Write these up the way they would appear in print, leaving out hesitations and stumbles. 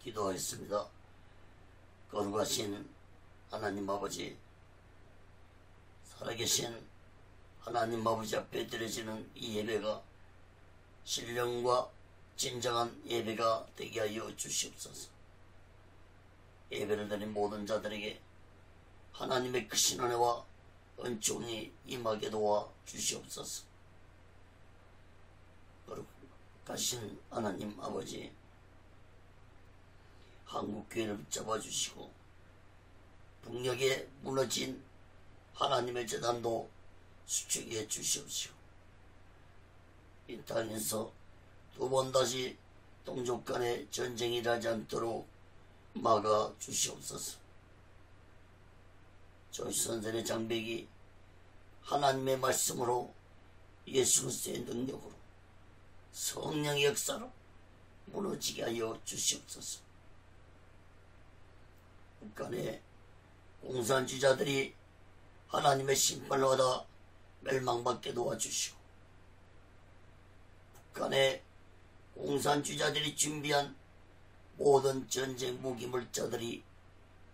기도하겠습니다. 거룩하신 하나님 아버지, 살아계신 하나님 아버지 앞에 드려지는 이 예배가 신령과 진정한 예배가 되게 하여 주시옵소서. 예배를 드린 모든 자들에게 하나님의 크신 은혜와 은총이 임하게 도와 주시옵소서. 거룩하신 하나님 아버지, 한국교회를 붙잡아 주시고 북녘에 무너진 하나님의 재단도 수축해 주시옵시고, 이 땅에서 두 번 다시 동족 간의 전쟁이 일어나지 않도록 막아 주시옵소서. 조시 선생의 장벽이 하나님의 말씀으로, 예수 그리스도의 능력으로, 성령의 역사로 무너지게 하여 주시옵소서. 북한의 공산주의자들이 하나님의 심판을 받아 멸망받게 도와주시고, 북한의 공산주의자들이 준비한 모든 전쟁 무기 물자들이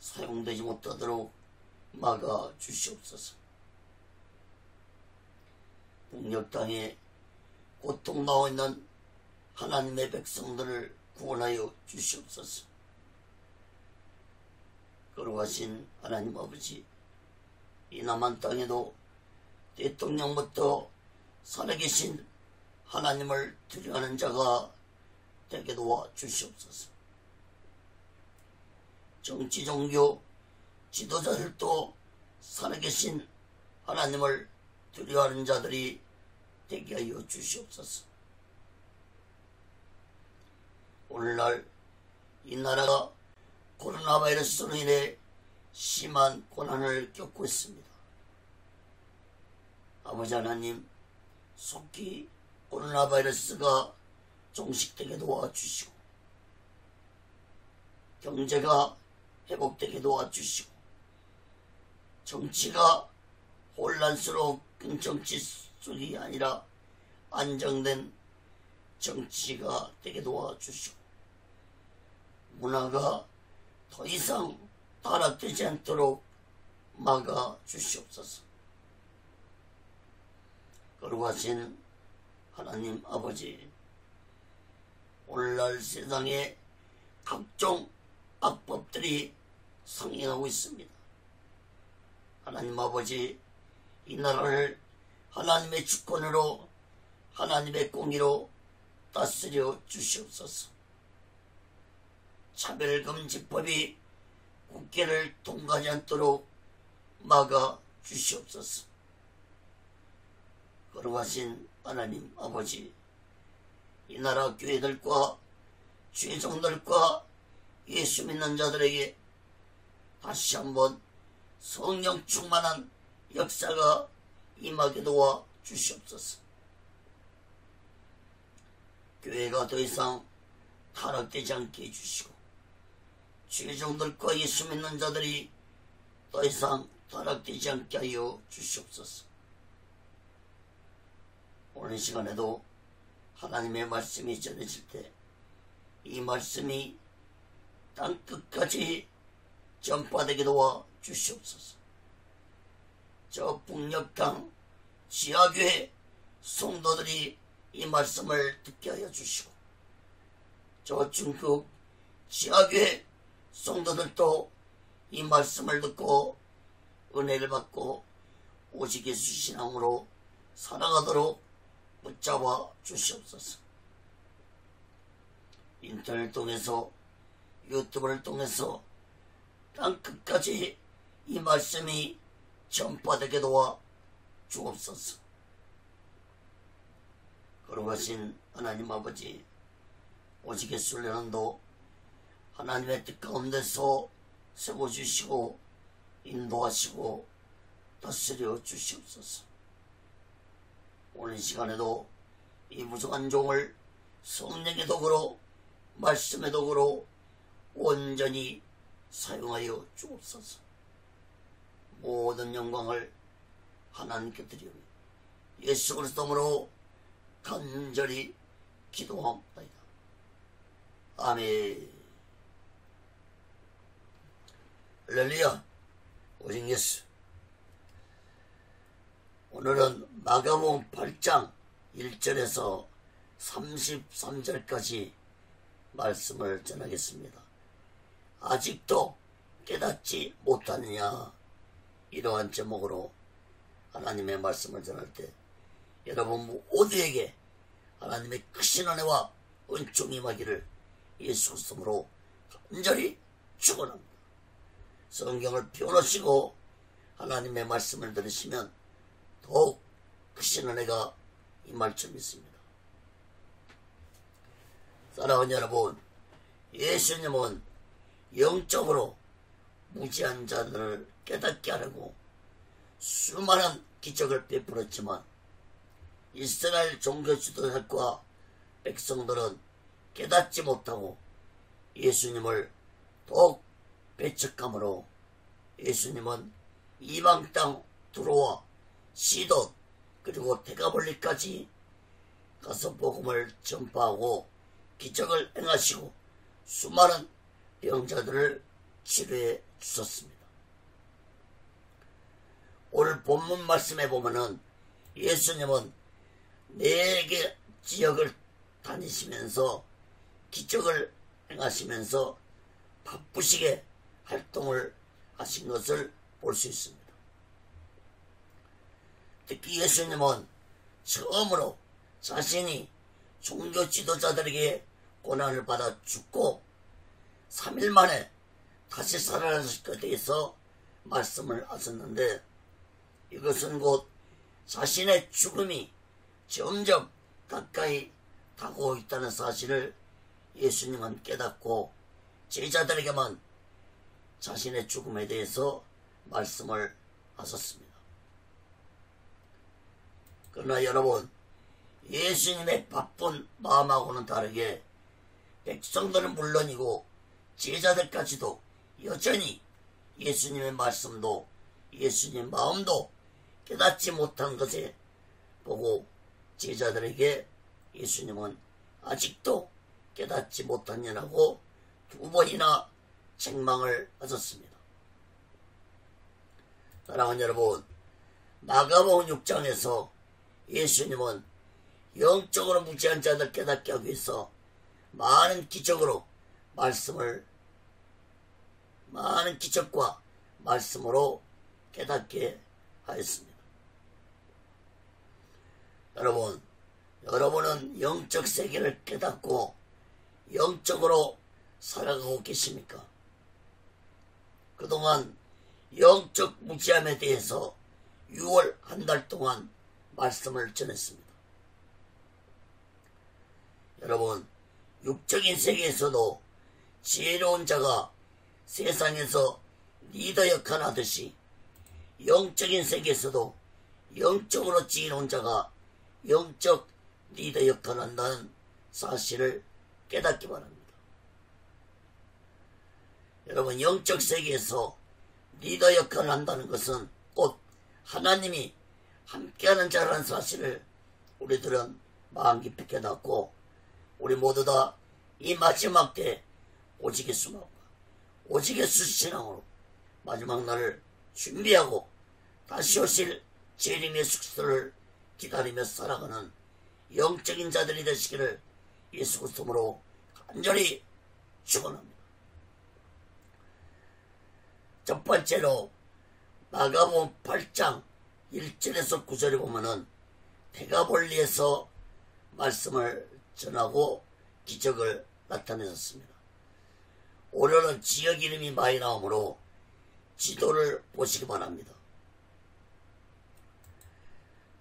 사용되지 못하도록 막아 주시옵소서. 북녘 땅에 고통당하고 있는 하나님의 백성들을 구원하여 주시옵소서. 거룩하신 하나님 아버지, 이 남한 땅에도 대통령부터 살아계신 하나님을 두려워하는 자가 되게 도와 주시옵소서. 정치 종교 지도자들도 살아계신 하나님을 두려워하는 자들이 되게 하여 주시옵소서. 오늘날 이 나라가 코로나 바이러스로 인해 심한 고난을 겪고 있습니다. 아버지 하나님, 속히 코로나 바이러스가 종식되게 도와주시고, 경제가 회복되게 도와주시고, 정치가 혼란스러운 정치 속이 아니라 안정된 정치가 되게 도와주시고, 문화가 더 이상 타락되지 않도록 막아 주시옵소서. 거룩하신 하나님 아버지, 오늘날 세상에 각종 악법들이 상행하고 있습니다. 하나님 아버지, 이 나라를 하나님의 주권으로, 하나님의 공의로 다스려 주시옵소서. 차별금지법이 국회를 통과하지 않도록 막아 주시옵소서. 거룩하신 하나님 아버지, 이 나라 교회들과 주의종들과 예수 믿는 자들에게 다시 한번 성령 충만한 역사가 임하게 도와 주시옵소서. 교회가 더 이상 타락되지 않게 해주시고, 주의종들과 예수 믿는 자들이 더 이상 타락되지 않게 하여 주시옵소서. 오늘 시간에도 하나님의 말씀이 전해질 때 이 말씀이 땅끝까지 전파되게 도와 주시옵소서. 저 북녘강 지하교회 성도들이 이 말씀을 듣게 하여 주시고, 저 중국 지하교회 성도들도 이 말씀을 듣고 은혜를 받고 오직 예수 신앙으로 살아가도록 붙잡아 주시옵소서. 인터넷 통해서, 유튜브를 통해서 땅끝까지 이 말씀이 전파되게 도와 주옵소서. 거룩하신 하나님 아버지, 오직 예수를 연한도 하나님의 뜻 가운데서 세워주시고 인도하시고 다스려 주시옵소서. 오늘 시간에도 이 무성한 종을 성령의 도구로, 말씀의 도구로 온전히 사용하여 주옵소서. 모든 영광을 하나님께 드리오며 예수 그리스도로 간절히 기도합니다. 아멘. 할렐루야. 오직 예수. 오늘은 마가복음 8장 1절에서 33절까지 말씀을 전하겠습니다. 아직도 깨닫지 못하느냐, 이러한 제목으로 하나님의 말씀을 전할 때 여러분 모두에게 하나님의 크신 은혜와 은총이 임하기를 예수 그리스도로 간절히 축원합니다. 성경을 펴놓으시고 하나님의 말씀을 들으시면 더욱 크신 은혜가 임할 줄 믿습니다. 사랑하는 여러분, 예수님은 영적으로 무지한 자들을 깨닫게 하려고 수많은 기적을 베풀었지만 이스라엘 종교 지도자과 백성들은 깨닫지 못하고 예수님을 더욱 배척함으로 예수님은 이방 땅 두로와 시돈 그리고 데가볼리까지 가서 복음을 전파하고 기적을 행하시고 수많은 병자들을 치료해 주셨습니다. 오늘 본문 말씀에 보면은 예수님은 4개 지역을 다니시면서 기적을 행하시면서 바쁘시게 활동을 하신 것을 볼 수 있습니다. 특히 예수님은 처음으로 자신이 종교 지도자들에게 고난을 받아 죽고 3일 만에 다시 살아나실 것에 대해서 말씀을 하셨는데, 이것은 곧 자신의 죽음이 점점 가까이 다가오고 있다는 사실을 예수님은 깨닫고 제자들에게만 자신의 죽음에 대해서 말씀을 하셨습니다. 그러나 여러분, 예수님의 바쁜 마음하고는 다르게 백성들은 물론이고 제자들까지도 여전히 예수님의 말씀도 예수님의 마음도 깨닫지 못한 것에 보고 제자들에게 예수님은 아직도 깨닫지 못하냐고 2번이나 책망을 하셨습니다. 사랑하는 여러분, 마가복음 6장에서 예수님은 영적으로 무지한 자들 깨닫게 하기 위해서 많은 기적과 말씀으로 깨닫게 하였습니다. 여러분은 영적 세계를 깨닫고 영적으로 살아가고 계십니까? 그동안 영적 무지함에 대해서 6월 한 달 동안 말씀을 전했습니다. 여러분, 육적인 세계에서도 지혜로운 자가 세상에서 리더 역할을 하듯이 영적인 세계에서도 영적으로 지혜로운 자가 영적 리더 역할을 한다는 사실을 깨닫기 바랍니다. 여러분, 영적 세계에서 리더 역할을 한다는 것은 곧 하나님이 함께하는 자라는 사실을 우리들은 마음 깊이 깨닫고 우리 모두 다 이 마지막 때 오직의 수마음과 오직의 수신앙으로 마지막 날을 준비하고 다시 오실 재림의 숙소를 기다리며 살아가는 영적인 자들이 되시기를 예수 그리스도로 간절히 축원합니다. 첫 번째로 마가복음 8장 1절에서 9절에 보면은 데가볼리에서 말씀을 전하고 기적을 나타내셨습니다. 오늘은 지역 이름이 많이 나오므로 지도를 보시기 바랍니다.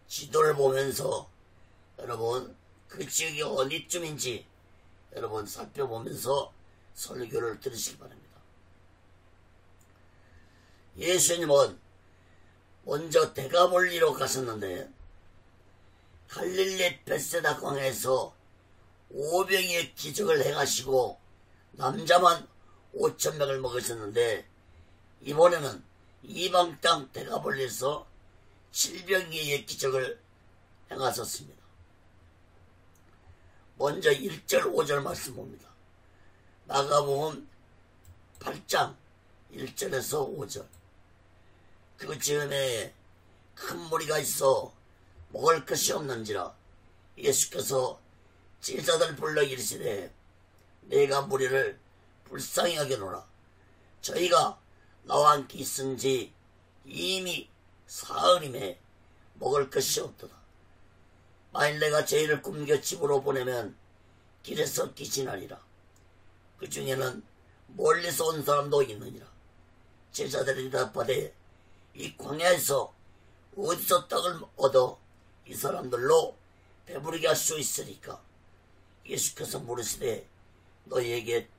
지도를 보면서 여러분 그 지역이 어디쯤인지 여러분 살펴보면서 설교를 들으시기 바랍니다. 예수님은 먼저 데가볼리로 가셨는데 갈릴리 벳세다 광야에서 오병이의 기적을 행하시고 남자만 5,000명을 먹으셨는데, 이번에는 이방 땅 데가볼리에서 7병이의 기적을 행하셨습니다. 먼저 1절 5절 말씀 봅니다. 마가복음 8장 1절에서 5절. 그 즈음에 큰 무리가 있어 먹을 것이 없는지라 예수께서 제자들 불러 이르시되 내가 무리를 불쌍히 여겨노라. 저희가 나와 함께 있은지 이미 사흘임에 먹을 것이 없도다. 만일 내가 저희를 굶겨 집으로 보내면 길에서 기진하리라. 그 중에는 멀리서 온 사람도 있느니라. 제자들이 대답하되 이 광야에서 어디서 떡을 얻어 이 사람들로 배부르게 할 수 있으리까? 예수께서 물으시되 너희에게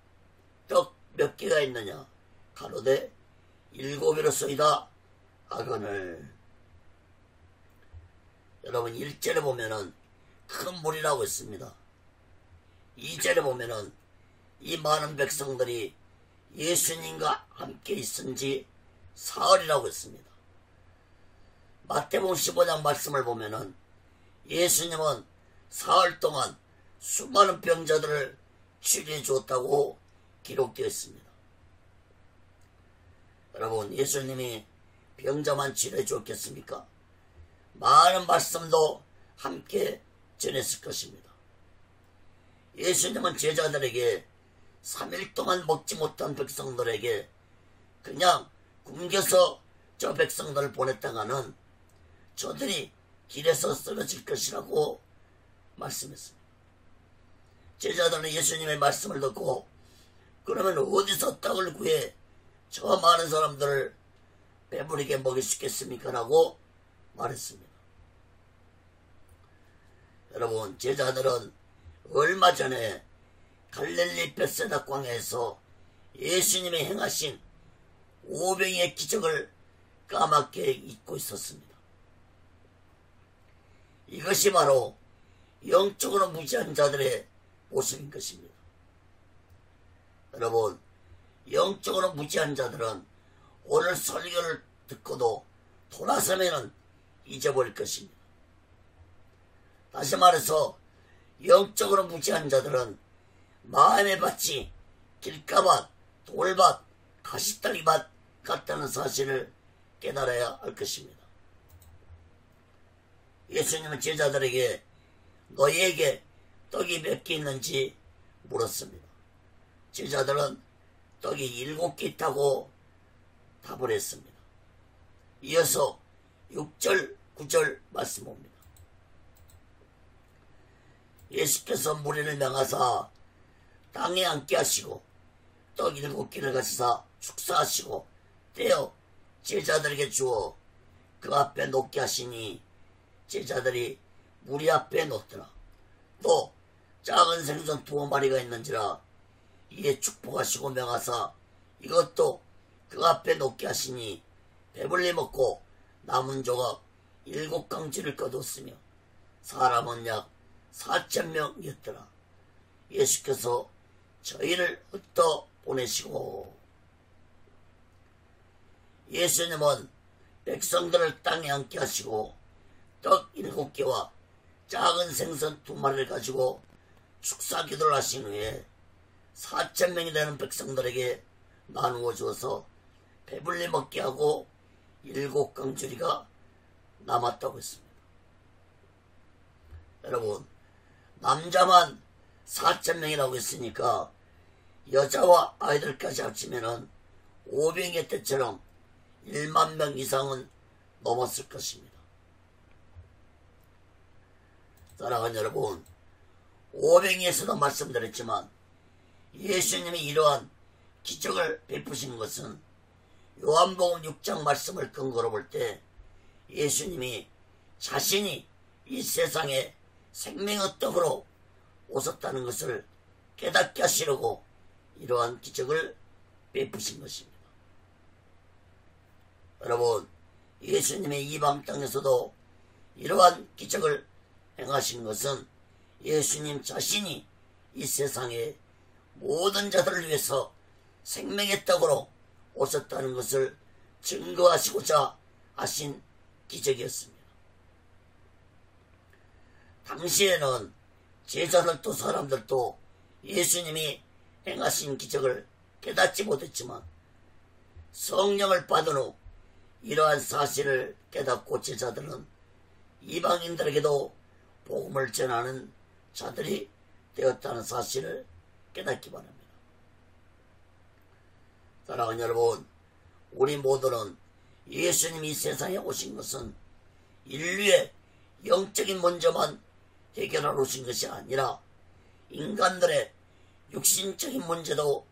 떡 몇 개가 있느냐? 가로되 7이로소이다 하거늘. 여러분 1절에 보면은 큰 무리라고 했습니다. 2절에 보면은 이 많은 백성들이 예수님과 함께 있은지 사흘이라고 했습니다. 마태복음 15장 말씀을 보면은 예수님은 사흘 동안 수많은 병자들을 치료해 주었다고 기록되어 있습니다. 여러분 예수님이 병자만 치료해 주었겠습니까? 많은 말씀도 함께 전했을 것입니다. 예수님은 제자들에게 3일 동안 먹지 못한 백성들에게 그냥 굶겨서 저 백성들을 보냈다가는 저들이 길에서 쓰러질 것이라고 말씀했습니다. 제자들은 예수님의 말씀을 듣고 그러면 어디서 떡을 구해 저 많은 사람들을 배부르게 먹일 수 있겠습니까? 라고 말했습니다. 여러분 제자들은 얼마 전에 갈릴리 벳세다 광야에서 예수님이 행하신 오병이의 기적을 까맣게 잊고 있었습니다. 이것이 바로 영적으로 무지한 자들의 모습인 것입니다. 여러분 영적으로 무지한 자들은 오늘 설교를 듣고도 돌아서면 잊어버릴 것입니다. 다시 말해서 영적으로 무지한 자들은 마음의 밭이 길가밭, 돌밭, 가시떨기밭 같다는 사실을 깨달아야 할 것입니다. 예수님은 제자들에게 너희에게 떡이 몇 개 있는지 물었습니다. 제자들은 떡이 7개 있다고 답을 했습니다. 이어서 6절, 9절 말씀 봅니다. 예수께서 무리를 명하사 땅에 앉게 하시고 떡 7개를 가지사 축사하시고 떼어 제자들에게 주어 그 앞에 놓게 하시니 제자들이 무리 앞에 놓더라. 또 작은 생선 2마리가 있는지라 이에 축복하시고 명하사 이것도 그 앞에 놓게 하시니 배불리 먹고 남은 조각 7강지를 거뒀으며 사람은 약 4,000명이었더라. 예수께서 저희를 흩어 보내시고 예수님은 백성들을 땅에 앉게 하시고 떡 7개와 작은 생선 2마리를 가지고 축사 기도를 하신 후에 4,000명이 되는 백성들에게 나누어 주어서 배불리 먹게 하고 7강주리가 남았다고 했습니다. 여러분 남자만 4,000명이라고 했으니까 여자와 아이들까지 합치면은 오병이의 때처럼 1만 명 이상은 넘었을 것입니다. 사랑하는 여러분 오병이에서도 말씀드렸지만 예수님이 이러한 기적을 베푸신 것은 요한복음 6장 말씀을 근거로 볼 때 예수님이 자신이 이 세상에 생명의 떡으로 오셨다는 것을 깨닫게 하시려고 이러한 기적을 베푸신 것입니다. 여러분 예수님의 이방 땅에서도 이러한 기적을 행하신 것은 예수님 자신이 이 세상에 모든 자들을 위해서 생명의 떡으로 오셨다는 것을 증거하시고자 하신 기적이었습니다. 당시에는 제자들도 사람들도 예수님이 행하신 기적을 깨닫지 못했지만 성령을 받은 후 이러한 사실을 깨닫고 제자들은 이방인들에게도 복음을 전하는 자들이 되었다는 사실을 깨닫기 바랍니다. 사랑하는 여러분, 우리 모두는 예수님이 이 세상에 오신 것은 인류의 영적인 문제만 해결하러 오신 것이 아니라 인간들의 육신적인 문제도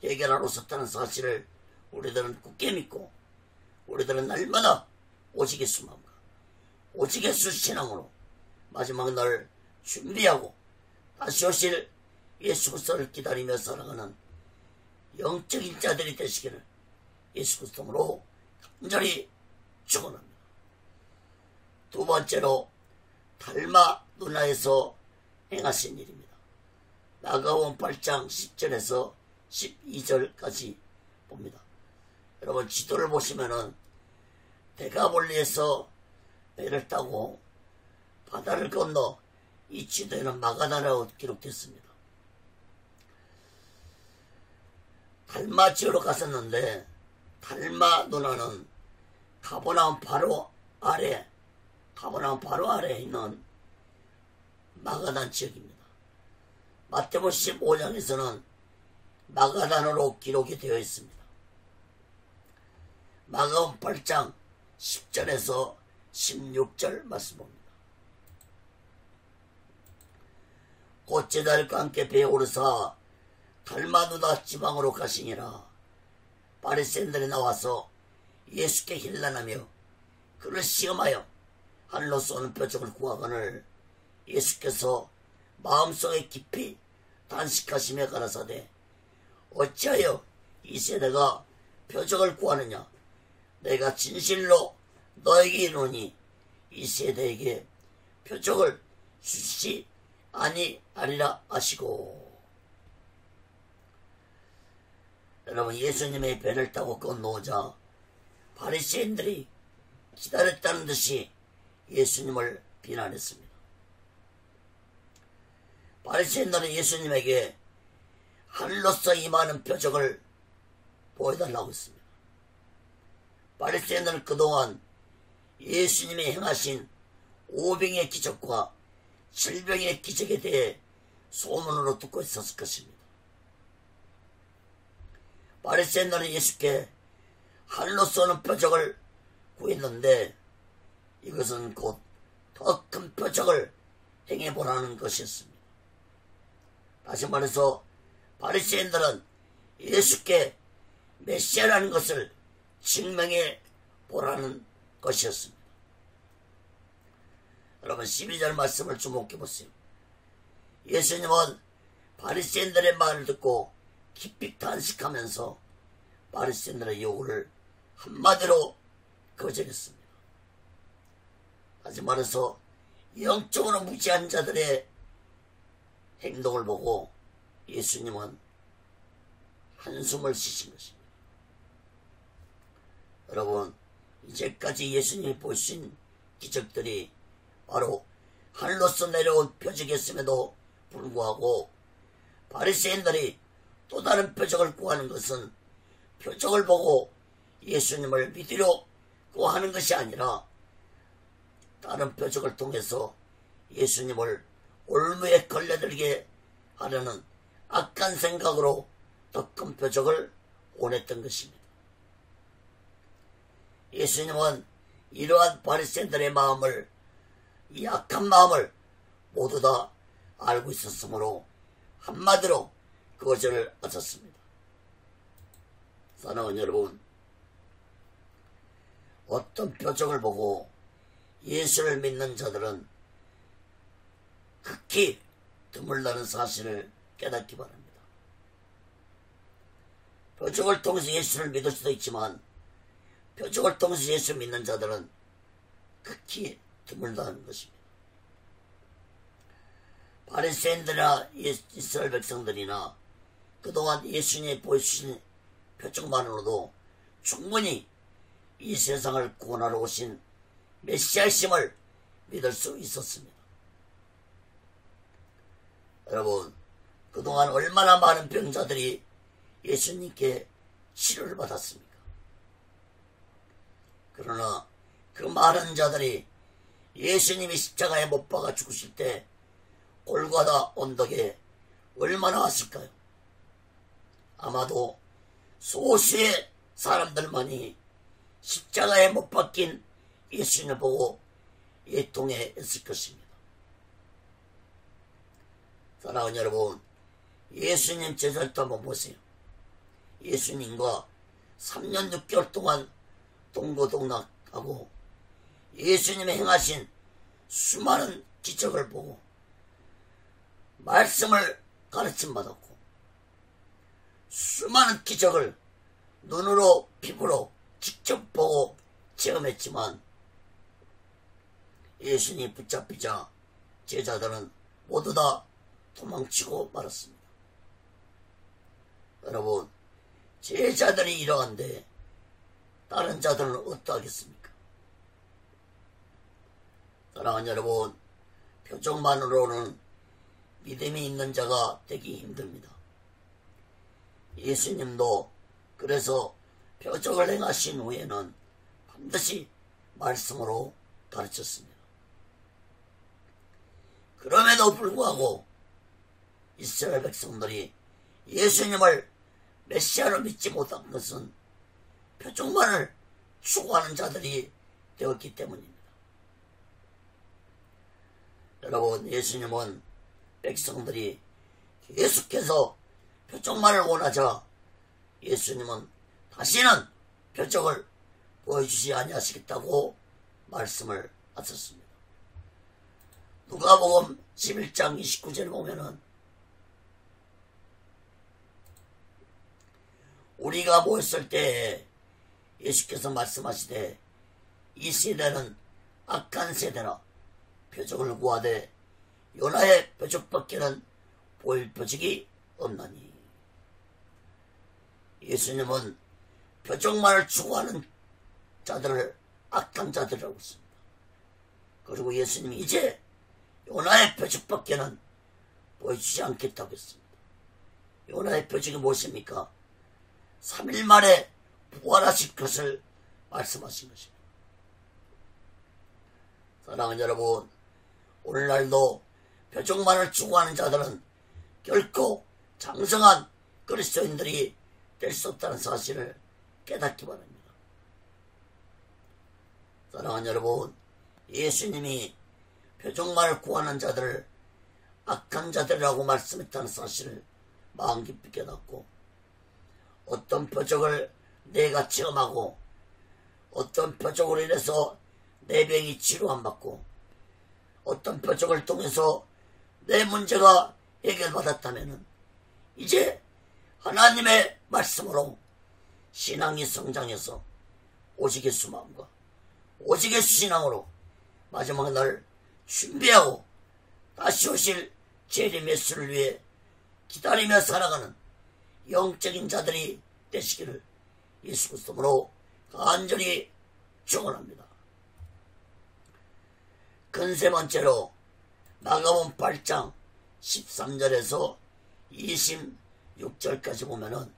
해결하러 오셨다는 사실을 우리들은 굳게 믿고 우리들은 날마다 오직 예수 마음과 오직 예수 신앙으로 마지막 날 준비하고 다시 오실 예수 그리스도를 기다리며 살아가는 영적인 자들이 되시기를 예수 그리스도로 간절히 축원합니다. 두 번째로 달마 누나에서 행하신 일입니다. 마가복음 8장 10절에서 12절까지 봅니다. 여러분 지도를 보시면은 데가볼리에서 배를 타고 바다를 건너 이 지도에는 마가다라고 기록됐습니다. 달마 지역으로 갔었는데 달마 누나는 가버나움 바로 아래에 있는 마가단 지역입니다. 마태복음 15장에서는 마가단으로 기록이 되어 있습니다. 마가복음 8장 10절에서 16절 말씀 봅니다. 곧 제자들과 함께 배에 오르사 달마누다 지방으로 가시니라. 바리새인들이 나와서 예수께 힐난하며 그를 시험하여 하늘로 쏘는 표적을 구하거늘 예수께서 마음속에 깊이 단식하시며 가라사대 어찌하여 이 세대가 표적을 구하느냐. 내가 진실로 너에게 이르노니 이 세대에게 표적을 주시지 아니하리라 하시고. 여러분 예수님의 배를 타고 건너오자 바리새인들이 기다렸다는 듯이 예수님을 비난했습니다. 바리새인들은 예수님에게 하늘로서 임하는 표적을 보여달라고 했습니다. 바리새인들은 그동안 예수님이 행하신 5병의 기적과 7병의 기적에 대해 소문으로 듣고 있었을 것입니다. 바리새인들은 예수께 하늘로 쏘는 표적을 구했는데 이것은 곧 더 큰 표적을 행해보라는 것이었습니다. 다시 말해서 바리새인들은 예수께 메시아라는 것을 증명해 보라는 것이었습니다. 여러분 12절 말씀을 주목해 보세요. 예수님은 바리새인들의 말을 듣고 깊이 탄식하면서 바리새인들의 요구를 한마디로 거절했습니다. 다시 말해서 영적으로 무지한 자들의 행동을 보고 예수님은 한숨을 쉬신 것입니다. 여러분 이제까지 예수님이 보신 기적들이 바로 하늘로서 내려온 표적이었음에도 불구하고 바리새인들이 또 다른 표적을 구하는 것은 표적을 보고 예수님을 믿으려고 하는 것이 아니라 다른 표적을 통해서 예수님을 올무에 걸려들게 하려는 악한 생각으로 더 큰 표적을 원했던 것입니다. 예수님은 이러한 바리새인들의 마음을, 이 악한 마음을 모두 다 알고 있었으므로 한마디로 거절을 하셨습니다. 사랑하는 여러분, 어떤 표적을 보고 예수를 믿는 자들은 극히 드물다는 사실을 깨닫기 바랍니다. 표적을 통해서 예수를 믿을 수도 있지만 표적을 통해서 예수를 믿는 자들은 극히 드물다는 것입니다. 바리새인들이나 이스라엘 백성들이나 그동안 예수님이 보여주신 표적만으로도 충분히 이 세상을 구원하러 오신 메시아심을 믿을 수 있었습니다. 여러분 그동안 얼마나 많은 병자들이 예수님께 치료를 받았습니까? 그러나 그 많은 자들이 예수님이 십자가에 못 박아 죽으실 때 골고다 언덕에 얼마나 왔을까요? 아마도 소수의 사람들만이 십자가에 못 박힌 예수님을 보고 예통했을 것입니다. 사랑하는 여러분, 예수님 제자들도 한번 보세요. 예수님과 3년 6개월 동안 동고동락하고 예수님이 행하신 수많은 기적을 보고 말씀을 가르침받았고 수많은 기적을 눈으로 피부로 직접 보고 체험했지만 예수님이 붙잡히자 제자들은 모두 다 도망치고 말았습니다. 여러분, 제자들이 이러한데 다른 자들은 어떠하겠습니까? 사랑하는 여러분, 표정만으로는 믿음이 있는 자가 되기 힘듭니다. 예수님도 그래서 표적을 행하신 후에는 반드시 말씀으로 가르쳤습니다. 그럼에도 불구하고 이스라엘 백성들이 예수님을 메시아로 믿지 못한 것은 표적만을 추구하는 자들이 되었기 때문입니다. 여러분, 예수님은 백성들이 계속해서 표적만을 원하자 예수님은 다시는 표적을 보여주지 아니하시겠다고 말씀을 하셨습니다. 누가복음 11장 29절을 보면은 우리가 모였을 때 예수께서 말씀하시되 이 세대는 악한 세대라 표적을 구하되 요나의 표적밖에는 보일 표적이 없나니. 예수님은 표적만을 추구하는 자들을 악한 자들이라고 했습니다. 그리고 예수님이 이제 요나의 표적밖에는 보여주지 않겠다고 했습니다. 요나의 표적이 무엇입니까? 3일 만에 부활하실 것을 말씀하신 것입니다. 사랑하는 여러분, 오늘날도 표적만을 추구하는 자들은 결코 장성한 그리스도인들이 될 수 없다는 사실을 깨닫기 바랍니다. 사랑하는 여러분, 예수님이 표적만을 구하는 자들을 악한 자들이라고 말씀했다는 사실을 마음 깊이 깨닫고 어떤 표적을 내가 체험하고 어떤 표적으로 인해서 내 병이 치료 안 받고 어떤 표적을 통해서 내 문제가 해결받았다면 이제 하나님의 말씀으로 신앙이 성장해서 오직의 수마음과 오직의 신앙으로 마지막 날 준비하고 다시 오실 재림 예수를 위해 기다리며 살아가는 영적인 자들이 되시기를 예수 그리스도로 간절히 축원합니다. 세 번째로 마가복음 8장 13절에서 26절까지 보면은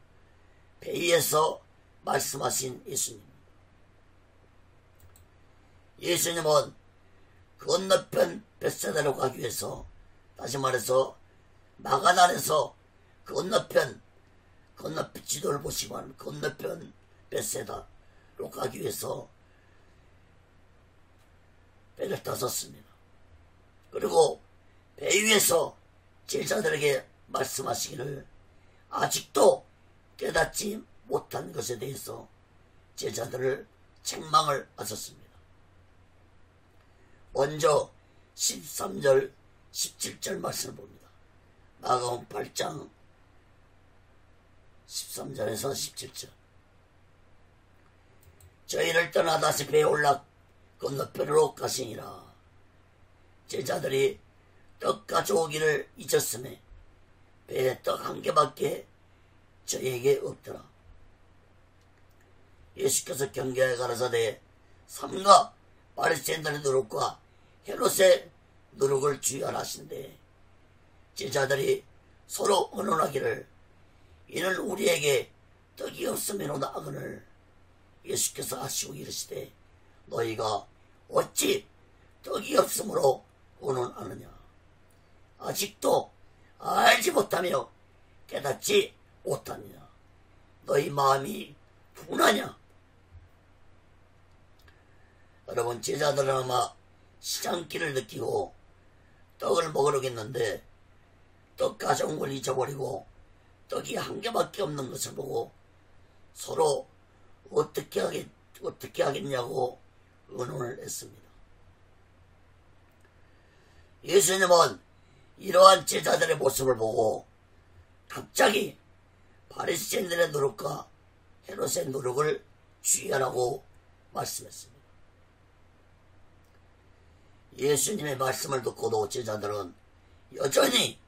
배에서 말씀하신 예수님. 예수님은 건너편 벳세다로 가기 위해서, 다시 말해서 마가단에서 건너편 지도를 보시고 하는 건너편 벳세다로 가기 위해서 배를 타셨습니다. 그리고 배 위에서 제자들에게 말씀하시기를 아직도 깨닫지 못한 것에 대해서 제자들을 책망을 하셨습니다. 먼저 13절 17절 말씀을 봅니다. 마가복음 8장 13절에서 17절. 저희를 떠나 다시 배에 올라 건너편으로 가시니라. 제자들이 떡 가져오기를 잊었음에 배에 떡 한 개밖에 저희에게 없더라. 예수께서 경계에 가라사대 삼가 바리새인들의 누룩과 헤롯의 누룩을 주의하라 하신대 제자들이 서로 의논하기를 이는 우리에게 떡이 없으면 하거늘 예수께서 하시고 이르시되 너희가 어찌 떡이 없으므로 운운하느냐. 아직도 알지 못하며 깨닫지 못하느냐. 너희 마음이 둔하냐. 여러분, 제자들은 아마 시장길을 느끼고 떡을 먹으러 갔는데 떡 가져온 걸 잊어버리고 떡이 한 개밖에 없는 것을 보고 서로 어떻게 하겠냐고 의논을 했습니다. 예수님은 이러한 제자들의 모습을 보고 갑자기 바리새인들의 노력과 헤롯의 노력을 주의하라고 말씀했습니다. 예수님의 말씀을 듣고도 제자들은 여전히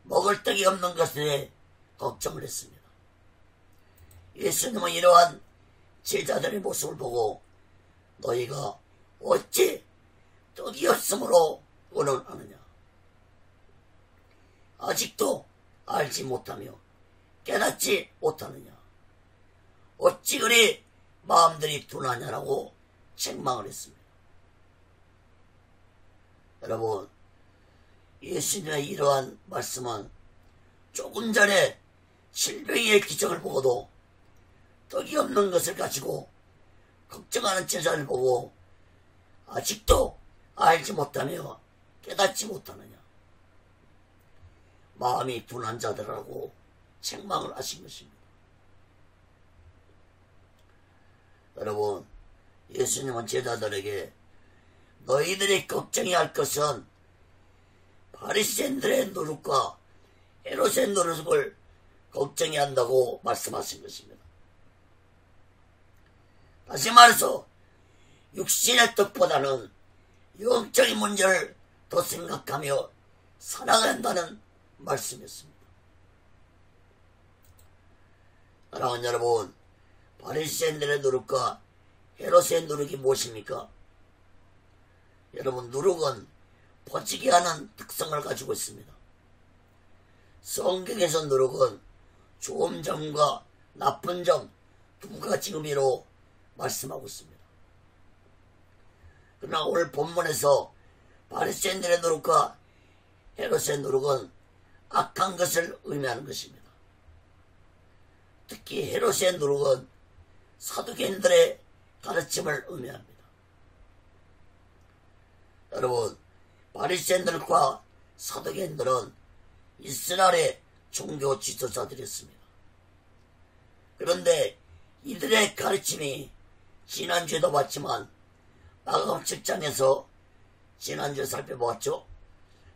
먹을 떡이 없는 것에 걱정을 했습니다. 예수님은 이러한 제자들의 모습을 보고 너희가 어찌 떡이 없으므로 운운하느냐. 아직도 알지 못하며 깨닫지 못하느냐. 어찌 그리 마음들이 둔하냐라고 책망을 했습니다. 여러분, 예수님의 이러한 말씀은 조금 전에 실병이의 기적을 보고도 떡이 없는 것을 가지고 걱정하는 제자를 보고 아직도 알지 못하며 깨닫지 못하느냐. 마음이 둔한 자들하고 책망을 하신 것입니다. 여러분, 예수님은 제자들에게 너희들이 걱정해야 할 것은 바리새인들의 노릇과 헤롯의 노릇을 걱정해야 한다고 말씀하신 것입니다. 다시 말해서 육신의 떡보다는 영적인 문제를 더 생각하며 살아가야 한다는 말씀이었습니다. 사랑하는 여러분, 바리새인들의 노릇과 헤롯의 노릇이 무엇입니까? 여러분, 누룩은 퍼지게 하는 특성을 가지고 있습니다. 성경에서 누룩은 좋은 점과 나쁜 점 두 가지 의미로 말씀하고 있습니다. 그러나 오늘 본문에서 바리새인들의 누룩과 헤롯의 누룩은 악한 것을 의미하는 것입니다. 특히 헤롯의 누룩은 사두개인들의 가르침을 의미합니다. 여러분, 바리새인들과 사두개인들은 이스라엘의 종교 지도자들이었습니다. 그런데 이들의 가르침이 지난주에도 봤지만 마가복음 7장에서 지난주에 살펴보았죠.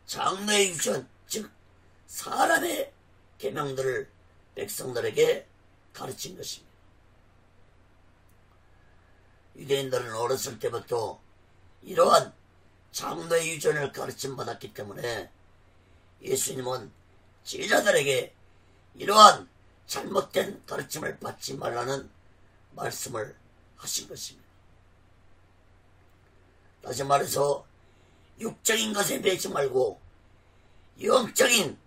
장로의 유전, 즉 사람의 계명들을 백성들에게 가르친 것입니다. 유대인들은 어렸을 때부터 이러한 장로의 유전을 가르침 받았기 때문에 예수님은 제자들에게 이러한 잘못된 가르침을 받지 말라는 말씀을 하신 것입니다. 다시 말해서 육적인 것에 매지 말고 영적인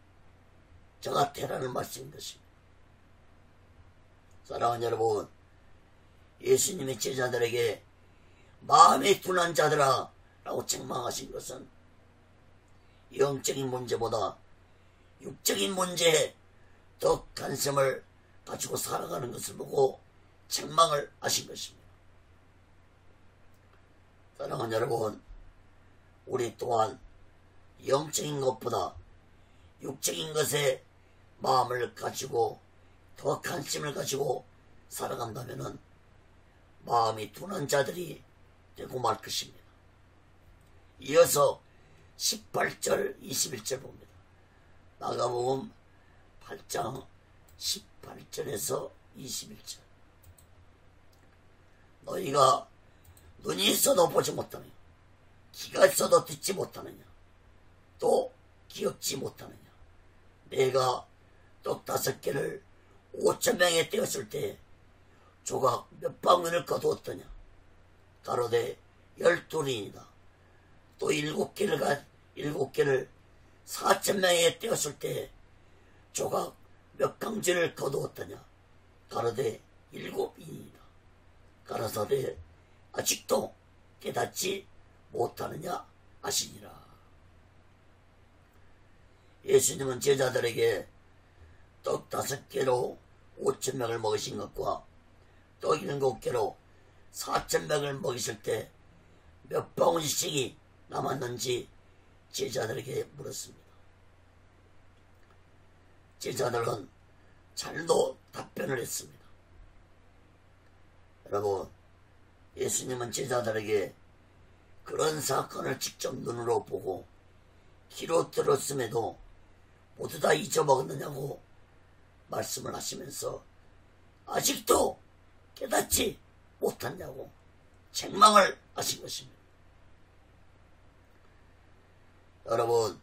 자가 되라는 말씀인 것입니다. 사랑하는 여러분, 예수님의 제자들에게 마음이 둔한 자들아 라고 책망하신 것은 영적인 문제보다 육적인 문제에 더 관심을 가지고 살아가는 것을 보고 책망을 하신 것입니다. 사랑하는 여러분, 우리 또한 영적인 것보다 육적인 것에 마음을 가지고 더 관심을 가지고 살아간다면 마음이 둔한 자들이 되고 말 것입니다. 이어서 18절 21절 봅니다. 마가복음 8장 18절에서 21절. 너희가 눈이 있어도 보지 못하느냐, 귀가 있어도 듣지 못하느냐, 또 기억지 못하느냐. 내가 떡 5개를 5,000명에 떼었을 때 조각 몇 방울을 거두었더냐. 가로되 12린이다. 또 7개를 4,000명에 떼었을 때 조각 몇 강지를 거두었더냐. 가로되 7인이다. 가라사대 아직도 깨닫지 못하느냐 하시니라. 예수님은 제자들에게 떡 5개로 5,000명을 먹이신 것과 떡 7개로 4,000명을 먹이실 때 몇 방울씩이 남았는지 제자들에게 물었습니다. 제자들은 잘도 답변을 했습니다. 여러분, 예수님은 제자들에게 그런 사건을 직접 눈으로 보고 귀로 들었음에도 모두 다 잊어먹었느냐고 말씀을 하시면서 아직도 깨닫지 못했냐고 책망을 하신 것입니다. 여러분,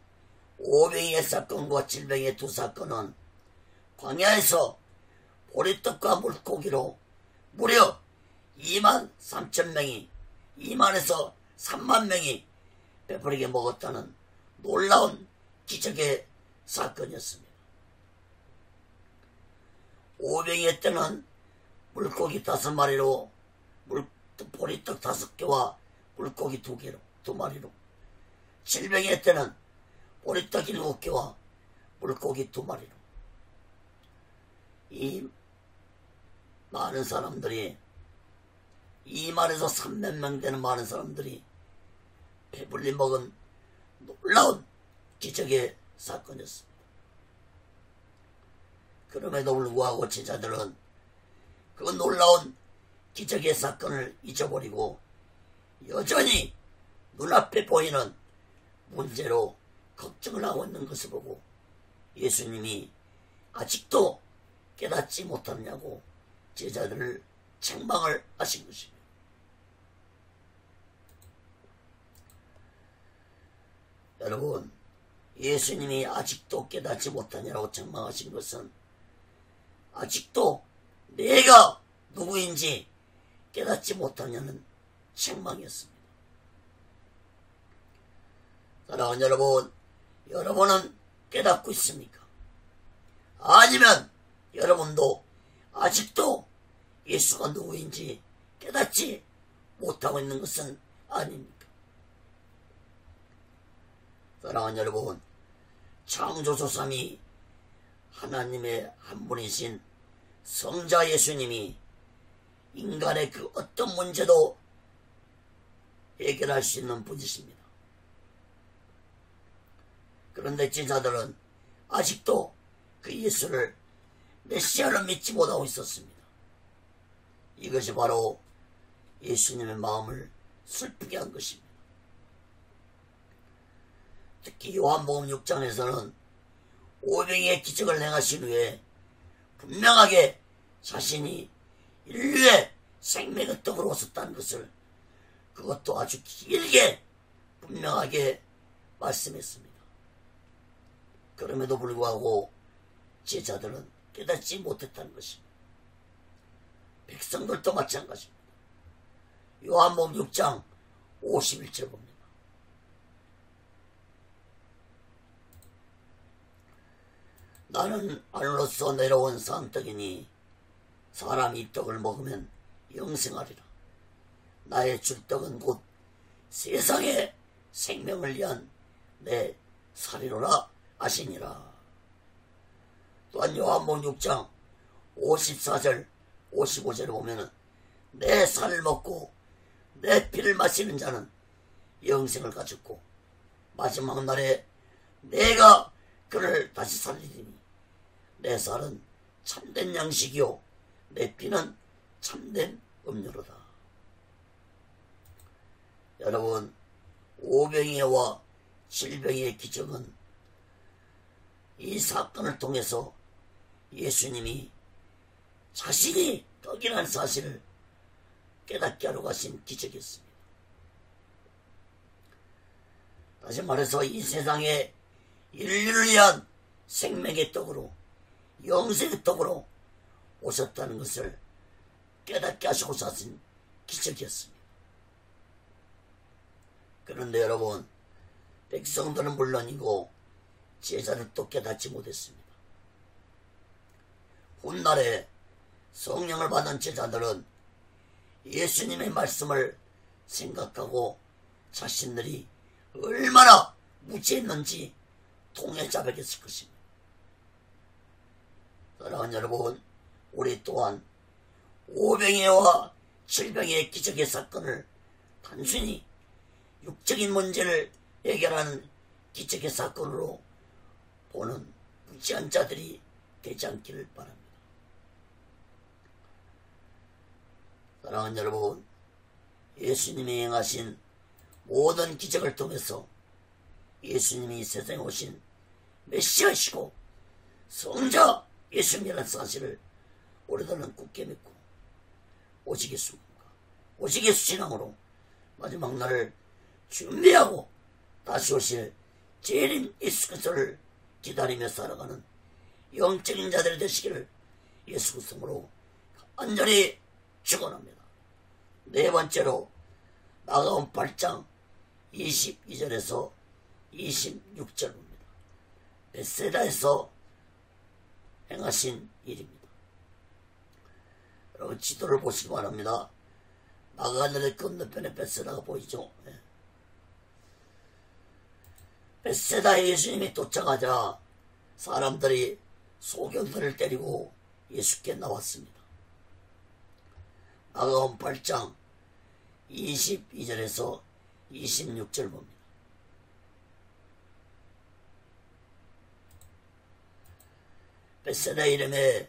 오병이의 사건과 질병의 두 사건은 광야에서 보리떡과 물고기로 무려 23,000명이 2만에서 3만 명이 배부르게 먹었다는 놀라운 기적의 사건이었습니다. 오병이의 때는 물고기 5마리로 보리떡 5개와 물고기 2마리로, 질병의 때는 보리떡 7개와 물고기 2마리로 이 많은 사람들이 2만에서 3만 명 되는 많은 사람들이 배불리 먹은 놀라운 기적의 사건이었습니다. 그럼에도 불구하고 제자들은 그 놀라운 기적의 사건을 잊어버리고 여전히 눈앞에 보이는 문제로 걱정을 하고 있는 것을 보고 예수님이 아직도 깨닫지 못하냐고 제자들을 책망을 하신 것입니다. 여러분, 예수님이 아직도 깨닫지 못하냐고 책망하신 것은 아직도 내가 누구인지 깨닫지 못하냐는 책망이었습니다. 사랑하는 여러분, 여러분은 깨닫고 있습니까? 아니면 여러분도 아직도 예수가 누구인지 깨닫지 못하고 있는 것은 아닙니까? 사랑하는 여러분, 창조조삼위 하나님의 한 분이신 성자 예수님이 인간의 그 어떤 문제도 해결할 수 있는 분이십니다. 그런데 제자들은 아직도 그 예수를 메시아를 믿지 못하고 있었습니다. 이것이 바로 예수님의 마음을 슬프게 한 것입니다. 특히 요한복음 6장에서는 오병이의 기적을 행하신 후에 분명하게 자신이 인류의 생명의 떡으로 오셨다는 것을 그것도 아주 길게 분명하게 말씀했습니다. 그럼에도 불구하고 제자들은 깨닫지 못했다는 것입니다. 백성들도 마찬가지입니다. 요한복음 6장 51절 봅니다. 나는 하늘로서 내려온 산떡이니 사람이 이 떡을 먹으면 영생하리라. 나의 줄 떡은 곧 세상의 생명을 위한 내 살이로라 하시니라. 또한 요한복음 6장 54절 55절을 보면은 내 살을 먹고 내 피를 마시는 자는 영생을 가졌고 마지막 날에 내가 그를 다시 살리리니 내 살은 참된 양식이요 내 피는 참된 음료로다. 여러분, 오병이와 질병의 기적은 이 사건을 통해서 예수님이 자신이 떡이라는 사실을 깨닫게 하러 가신 기적이었습니다. 다시 말해서 이 세상에 인류를 위한 생명의 떡으로 영생의 떡으로 오셨다는 것을 깨닫게 하시고서 하신 기적이었습니다. 그런데 여러분, 백성들은 물론이고 제자들도 깨닫지 못했습니다. 훗날에 성령을 받은 제자들은 예수님의 말씀을 생각하고 자신들이 얼마나 무지했는지 통해 자백했을 것입니다. 사랑하는 여러분, 우리 또한 오병이어와 칠병이의 기적의 사건을 단순히 육적인 문제를 해결하는 기적의 사건으로 보는 무지한 자들이 되지 않기를 바랍니다. 사랑하는 여러분, 예수님이 행하신 모든 기적을 통해서 예수님이 세상에 오신 메시아이시고 성자 예수님이라는 사실을 우리들은 굳게 믿고 오직 예수님과 오직 예수 신앙으로 마지막 날을 준비하고 다시 오실 재림 예수 그리스도를 기다리며 살아가는 영적인 자들이 되시기를 예수 그리스도로 간절히 축원합니다. 네 번째로 마가복음 8장 22절에서 26절입니다. 벳세다에서 행하신 일입니다. 여러분 지도를 보시기 바랍니다. 마가하늘의 건너편에 벳세다가 보이죠. 벳세다에 예수님이 도착하자 사람들이 소경들을 때리고 예수께 나왔습니다. 마가복음 8장 22절에서 26절 봅니다. 벳세다 이름에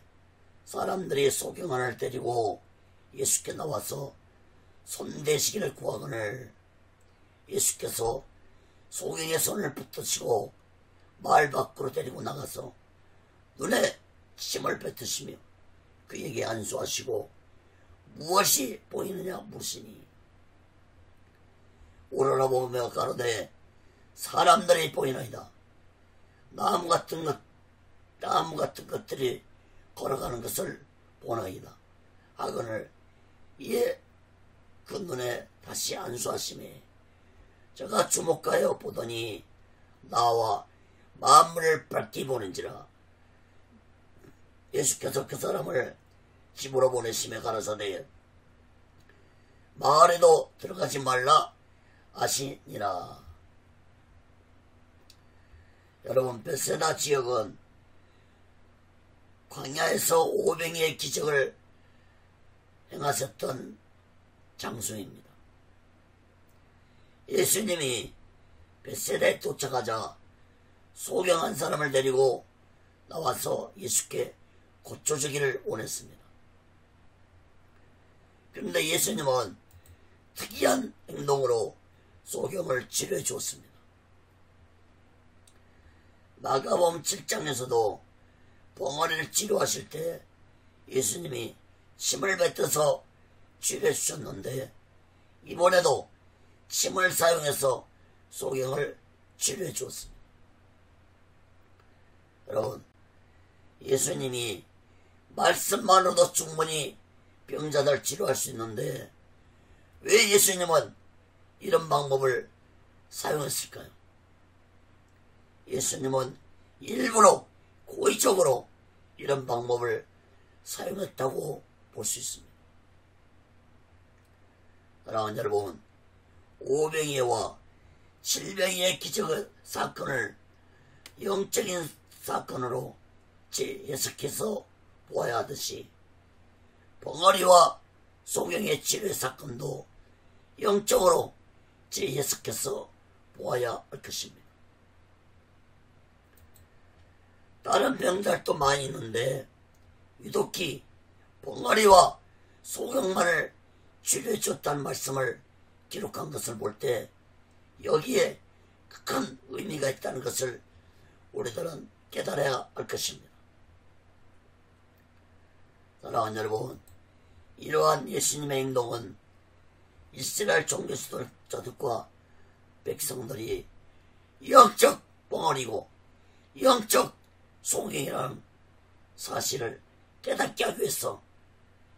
사람들이 소경원을 때리고 예수께 나와서 손대시기를 구하거늘 예수께서 소경의 손을 붙드시고 마을 밖으로 데리고 나가서 눈에 침을 뱉으시며 그에게 안수하시고 무엇이 보이느냐 물으시니 우러러보며 가로되 사람들이 보이나이다. 나무 같은 것들이 걸어가는 것을 보나이다. 하거늘 이에 그 눈에 다시 안수하시매 제가 주목하여 보더니 나와 만물을 밝히 보는지라. 예수께서 그 사람을 집으로 보내시며 가라사대 마을에도 들어가지 말라 하시니라. 여러분 벳세다 지역은 광야에서 오병이의 기적을 행하셨던 장소입니다. 예수님이 벳세다에 도착하자 소경한 사람을 데리고 나와서 예수께 고쳐주기를 원했습니다. 그런데 예수님은 특이한 행동으로 소경을 치료해 주었습니다. 마가복음 7장에서도 벙어리를 치료하실 때 예수님이 침을 뱉어서 치료해 주셨는데 이번에도 침을 사용해서 소경을 치료해 주었습니다. 여러분 예수님이 말씀만으로도 충분히 병자들 치료할 수 있는데 왜 예수님은 이런 방법을 사용했을까요? 예수님은 일부러 고의적으로 이런 방법을 사용했다고 볼 수 있습니다. 사랑하는 여러분, 오병이어와 칠병이의 기적의 사건을 영적인 사건으로 재해석해서 보아야 하듯이 벙어리와 소경의 치료의 사건도 영적으로 재해석해서 보아야 할 것입니다. 다른 병들도 많이 있는데 유독히 벙어리와 소경만을 치료해 줬다는 말씀을 기록한 것을 볼 때 여기에 큰 의미가 있다는 것을 우리들은 깨달아야 할 것입니다. 사랑하는 여러분, 이러한 예수님의 행동은 이스라엘 종교 지도자들과 백성들이 영적 벙어리고 영적 소경이라는 사실을 깨닫게 하기 위해서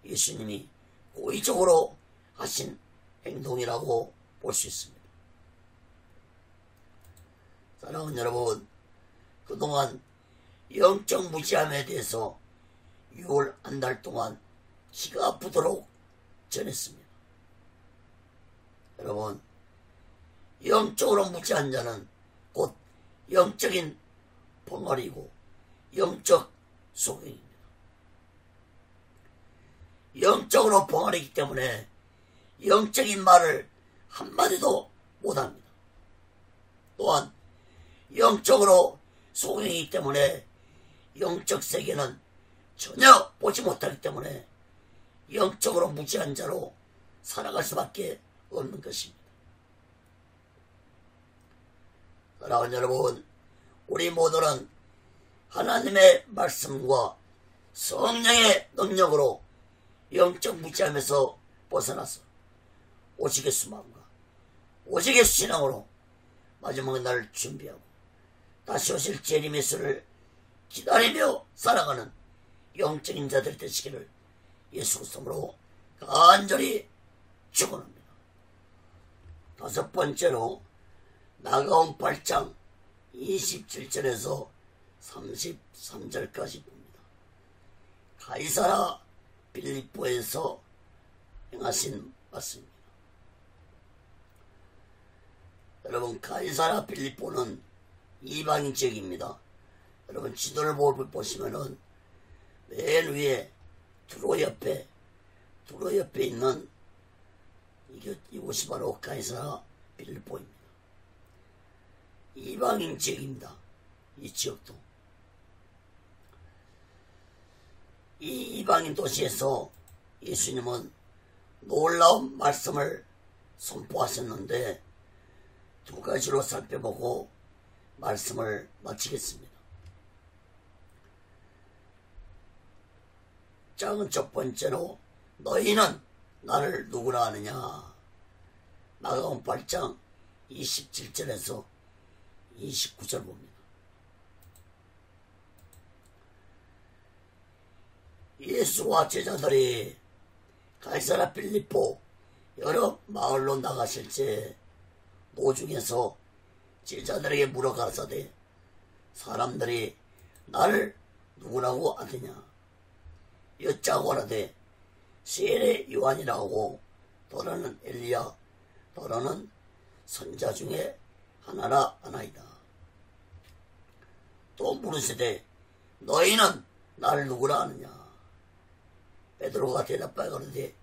예수님이 고의적으로 하신 행동이라고 볼 수 있습니다. 사랑하는 여러분, 그동안 영적 무지함에 대해서 6월 한 달 동안 기가 아프도록 전했습니다. 여러분, 영적으로 무지한 자는 곧 영적인 벙어리고 영적 소경입니다. 영적으로 벙어리이기 때문에 영적인 말을 한마디도 못합니다. 또한 영적으로 소경이기 때문에 영적 세계는 전혀 보지 못하기 때문에 영적으로 무지한 자로 살아갈 수밖에 없는 것입니다. 사랑하는 여러분, 우리 모두는 하나님의 말씀과 성령의 능력으로 영적 무지함에서 벗어나서 오직의 수망과 오직의 신앙으로 마지막 날을 준비하고 다시 오실 재림의 수를 기다리며 살아가는 영적인 자들이 되시기를 예수 그리스도로 간절히 축원합니다. 다섯 번째로 나가온 8장 27절에서 33절까지 봅니다. 가이사라 빌립보에서 행하신 말씀입니다. 여러분, 가이사라 빌립보는 이방인 지역입니다. 여러분, 지도를 보시면은 맨 위에 두로 옆에 있는 이곳이 바로 가이사라 빌립보입니다. 이방인 지역입니다. 이 지역도. 이 이방인 도시에서 예수님은 놀라운 말씀을 선포하셨는데 두 가지로 살펴보고 말씀을 마치겠습니다. 짝은 첫 번째로 너희는 나를 누구라 하느냐. 마가음 8장 27절에서 29절 봅니다. 예수와 제자들이 가이사라 빌립보 여러 마을로 나가실 때 도중에서 제자들에게 물어 가라사대 사람들이 나를 누구라고 하느냐. 여짜고 하라되 세례 요한이라고 너라는 엘리야 너라는 선자 중에 하나라 하나이다. 또 물으시되 너희는 나를 누구라 하느냐. 베드로가 대답하여 가로되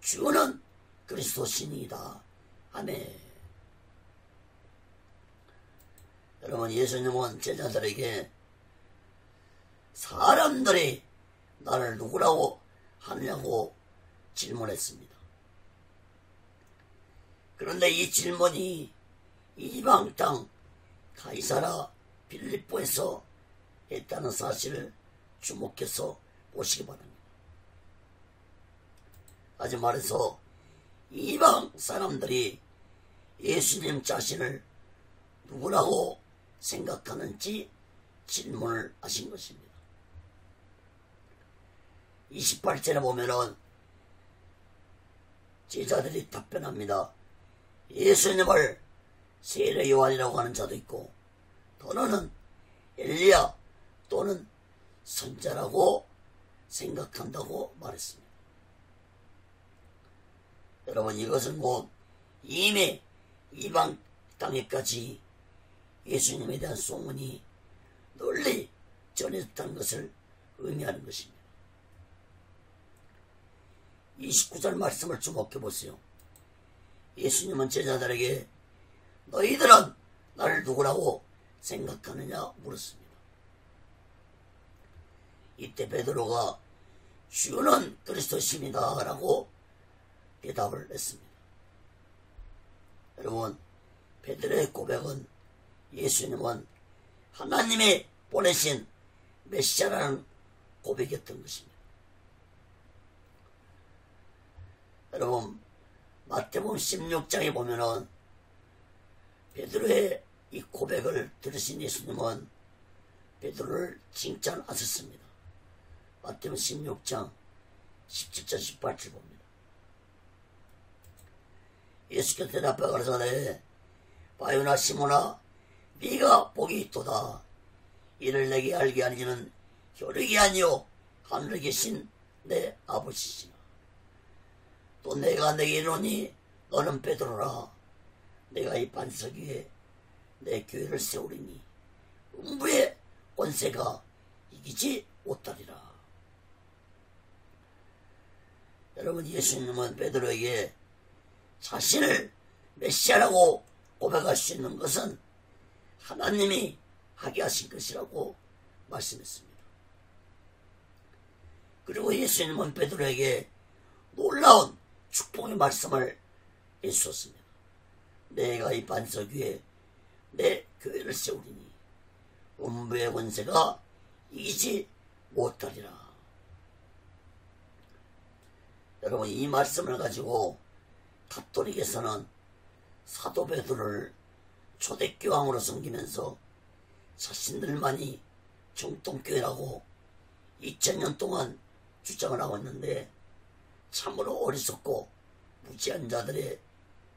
주는 그리스도 신이다. 아멘. 여러분, 예수님은 제자들에게 사람들이 나를 누구라고 하느냐고 질문했습니다. 그런데 이 질문이 이방 땅 가이사라 빌립보에서 했다는 사실을 주목해서 보시기 바랍니다. 다시 말해서 이방 사람들이 예수님 자신을 누구라고 생각하는지 질문을 하신 것입니다. 28절에 보면은 제자들이 답변합니다. 예수님을 세례 요한이라고 하는 자도 있고 또는 엘리야 또는 선자라고 생각한다고 말했습니다. 여러분, 이것은 곧 이미 이방 땅에까지 예수님에 대한 소문이 널리 전해졌다는 것을 의미하는 것입니다. 29절 말씀을 주목해 보세요. 예수님은 제자들에게 너희들은 나를 누구라고 생각하느냐 물었습니다. 이때 베드로가 주는 그리스도 신이다 라고 대답을 했습니다. 여러분, 베드로의 고백은 예수님은 하나님이 보내신 메시아라는 고백이었던 것입니다. 여러분, 마태복음 16장에 보면은 베드로의 이 고백을 들으신 예수님은 베드로를 칭찬하셨습니다. 마태복음 16장 17절 18절 봅니다. 예수께서 대답하여 가라사대 바요나 시몬아 네가 복이 있도다. 이를 내게 알게 하니는 혈육이 아니요 하늘에 계신 내 아버지시나. 또 내가 내게 이르노니 너는 베드로라. 내가 이 반석 위에 내 교회를 세우리니 음부의 권세가 이기지 못하리라. 여러분, 예수님은 베드로에게 자신을 메시아라고 고백할 수 있는 것은 하나님이 하게 하신 것이라고 말씀했습니다. 그리고 예수님은 베드로에게 놀라운 축복의 말씀을 해주셨습니다. 내가 이 반석 위에 내 교회를 세우리니 음부의 권세가 이기지 못하리라. 여러분, 이 말씀을 가지고 가톨릭에서는 사도 베드로를 초대교황으로 섬기면서 자신들만이 정통교회라고 2000년 동안 주장을 하고 있는데 참으로 어리석고 무지한 자들의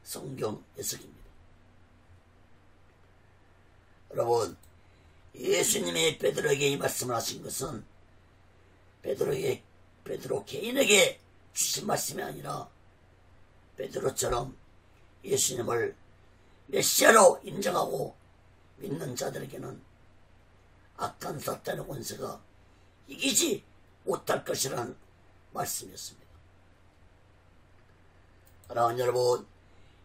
성경 해석입니다. 여러분, 예수님이 베드로에게 이 말씀을 하신 것은 베드로 개인에게 주신 말씀이 아니라 베드로처럼 예수님을 메시아로 인정하고 믿는 자들에게는 악한 사탄의 권세가 이기지 못할 것이라는 말씀이었습니다. 사랑하는 여러분,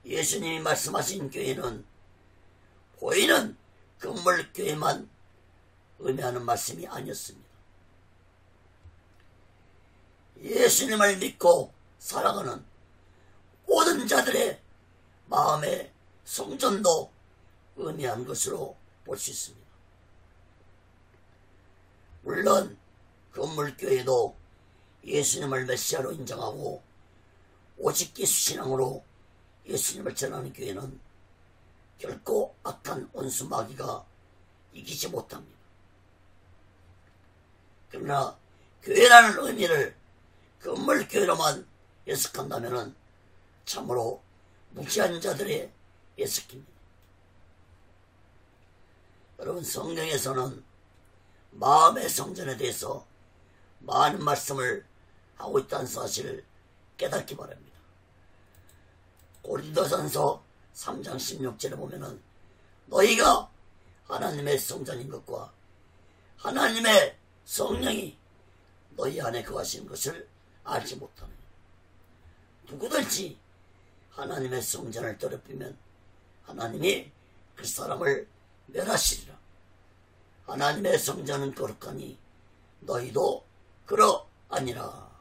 예수님이 말씀하신 교회는 보이는 건물 교회만 의미하는 말씀이 아니었습니다. 예수님을 믿고 살아가는 모든 자들의 마음의 성전도 의미한 것으로 볼 수 있습니다. 물론 건물교회도 예수님을 메시아로 인정하고 오직 예수신앙으로 예수님을 전하는 교회는 결코 악한 원수 마귀가 이기지 못합니다. 그러나 교회라는 의미를 건물교회로만 해석한다면 참으로 무지한 자들의 해석입니다. 여러분, 성경에서는 마음의 성전에 대해서 많은 말씀을 하고 있다는 사실을 깨닫기 바랍니다. 고린도전서 3장 16절에 보면은 너희가 하나님의 성전인 것과 하나님의 성령이 너희 안에 거하시는 것을 알지 못하느냐. 누구든지 하나님의 성전을 더럽히면 하나님이 그 사람을 멸하시리라. 하나님의 성전은 거룩하니 너희도 그러하니라.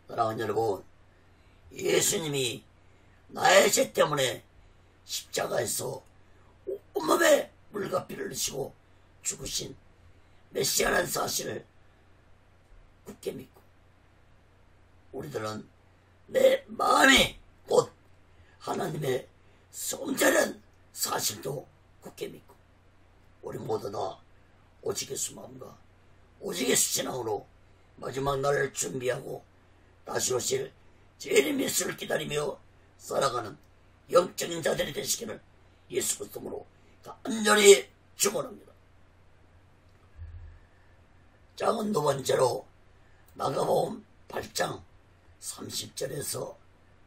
사랑하는 여러분, 예수님이 나의 죄 때문에 십자가에서 온몸에 물과 피를 흘리시고 죽으신 메시아라는 사실을 굳게 믿고 우리들은 내 마음이 곧 하나님의 성전이라는 사실도 굳게 믿고 우리 모두 다 오직 예수 마음과 오직 예수 신앙으로 마지막 날을 준비하고 다시 오실 주님 예수를 기다리며 살아가는 영적인 자들이 되시기를 예수 그리스도로 간절히 축원합니다. 장은 두 번째로 마가복음 8장 30절에서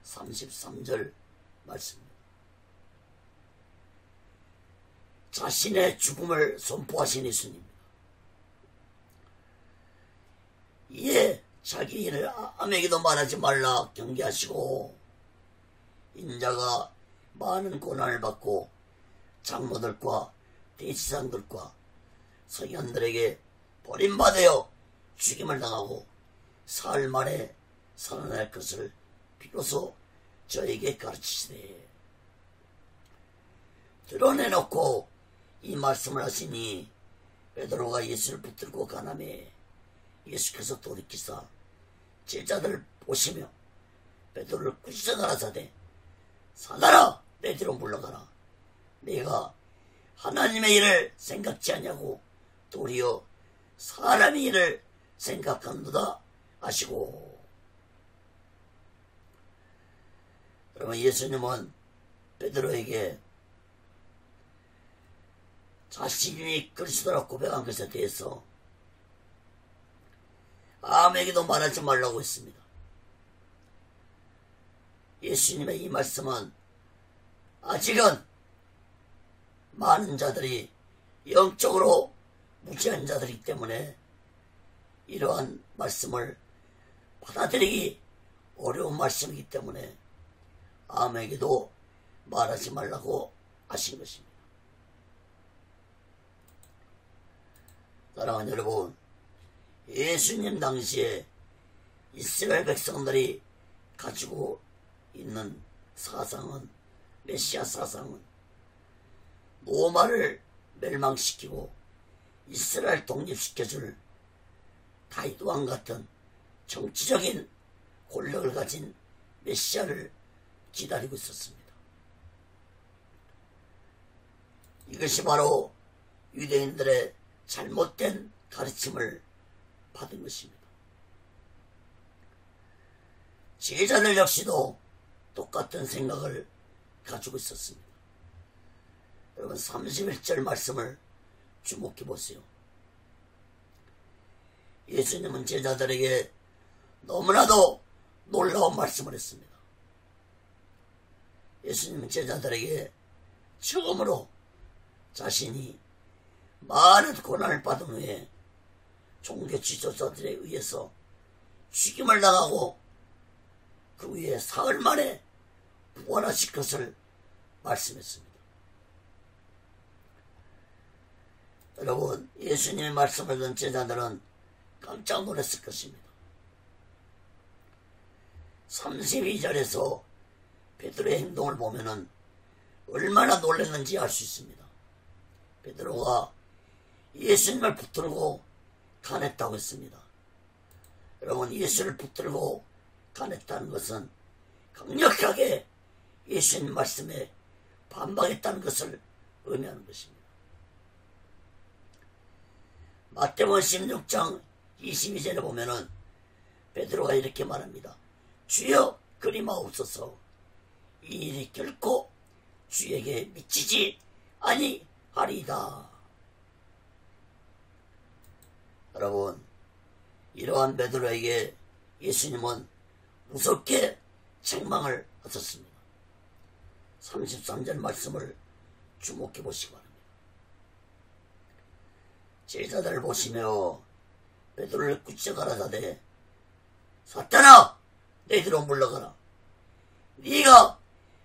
33절 말씀입니다. 자신의 죽음을 선포하신 예수님입니다. 이에 자기 일을 아무에게도 말하지 말라 경계하시고 인자가 많은 고난을 받고 장모들과 대지상들과 서기관들에게 버림받아 죽임을 당하고 사흘 만에 살아날 것을 비로소 저에게 가르치시되 드러내놓고 이 말씀을 하시니 베드로가 예수를 붙들고 가나매 예수께서 돌이키사 제자들을 보시며 베드로를 꾸짖어 가라사대 사단아 내 뒤로 물러가라. 내가 하나님의 일을 생각지 않냐고 도리어 사람의 일을 생각한도다 하시고. 여러분, 예수님은 베드로에게 자신이 그리스도라고 고백한 것에 대해서 아무에게도 말하지 말라고 했습니다. 예수님의 이 말씀은 아직은 많은 자들이 영적으로 무지한 자들이기 때문에 이러한 말씀을 받아들이기 어려운 말씀이기 때문에 아무에게도 말하지 말라고 하신 것입니다. 사랑하는 여러분, 예수님 당시에 이스라엘 백성들이 가지고 있는 사상은, 메시아 사상은 로마를 멸망시키고 이스라엘 독립시켜줄 다윗 왕 같은 정치적인 권력을 가진 메시아를 기다리고 있었습니다. 이것이 바로 유대인들의 잘못된 가르침을 받은 것입니다. 제자들 역시도 똑같은 생각을 가지고 있었습니다. 여러분 31절 말씀을 주목해 보세요. 예수님은 제자들에게 너무나도 놀라운 말씀을 했습니다. 예수님은 제자들에게 처음으로 자신이 많은 고난을 받은 후에 종교 지도자들에 의해서 죽임을 당하고 그 후에 사흘 만에 부활하실 것을 말씀했습니다. 여러분, 예수님의 말씀을 듣는 제자들은 깜짝 놀랐을 것입니다. 32절에서 베드로의 행동을 보면은 얼마나 놀랐는지 알 수 있습니다. 베드로가 예수님을 붙들고 간했다고 했습니다. 여러분, 예수를 붙들고 간했다는 것은 강력하게 예수님 말씀에 반박했다는 것을 의미하는 것입니다. 마태복음 16장 22절에 보면은 베드로가 이렇게 말합니다. 주여 그리마옵소서. 이 일이 결코 주에게 미치지 아니하리이다. 여러분, 이러한 베드로에게 예수님은 무섭게 책망을 하셨습니다. 33절 말씀을 주목해 보시기 바랍니다. 제자들을 보시며 베드로를 꾸짖어 가라사대 사탄아 너희들로 물러가라. 네가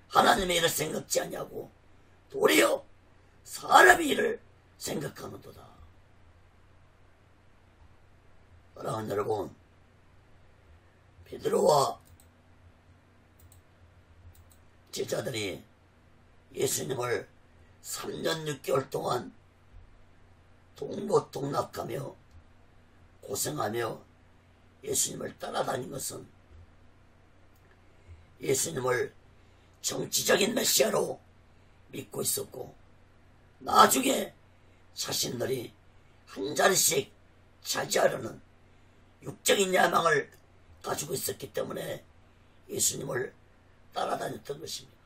하나님의 일을 생각지 않냐고 도리어 사람의 일을 생각하는도다. 사랑하는 여러분, 베드로와 제자들이 예수님을 3년 6개월 동안 동고동락하며 고생하며 예수님을 따라다닌 것은 예수님을 정치적인 메시아로 믿고 있었고 나중에 자신들이 한 자리씩 차지하려는 육적인 야망을 가지고 있었기 때문에 예수님을 따라다녔던 것입니다.